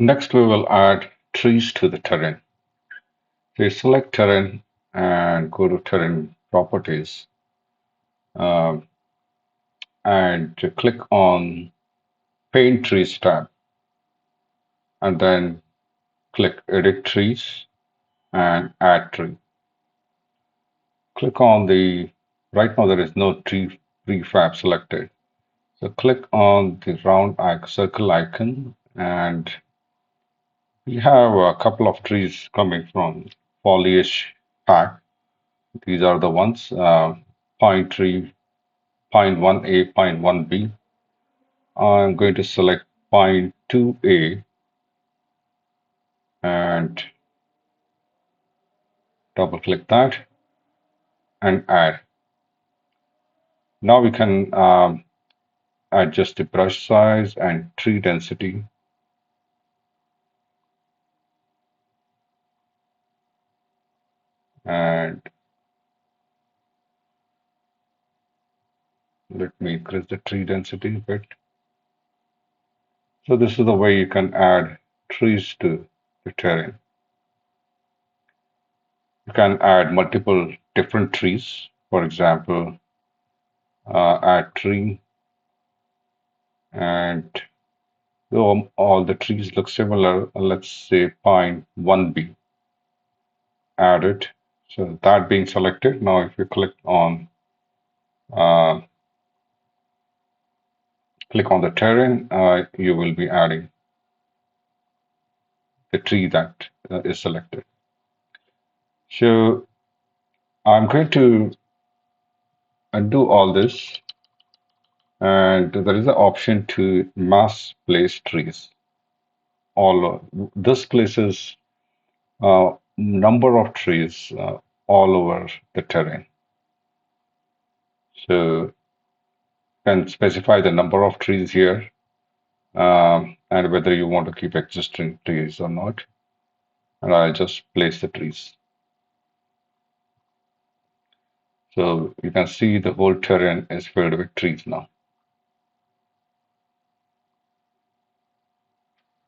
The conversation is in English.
Next, we will add trees to the terrain. So you select terrain and go to terrain properties, um, and to click on Paint Trees tab, and then click Edit Trees and Add Tree. Click on the, right now there is no tree prefab selected. So click on the round circle icon, and we have a couple of trees coming from Foliage Pack. These are the ones, pine tree, pine 1A, pine 1B. I'm going to select pine 2A and double click that and add. Now we can adjust the brush size and tree density. And let me increase the tree density a bit. So this is the way you can add trees to the terrain. You can add multiple different trees. For example, add tree, and though all the trees look similar, let's say pine 1B, add it. So that being selected, now if you uh, click on the terrain, you will be adding the tree that is selected. So I'm going to undo all this, and there is an option to mass place trees. All this places number of trees all over the terrain. So you can specify the number of trees here, and whether you want to keep existing trees or not. And I'll just place the trees. So you can see the whole terrain is filled with trees now.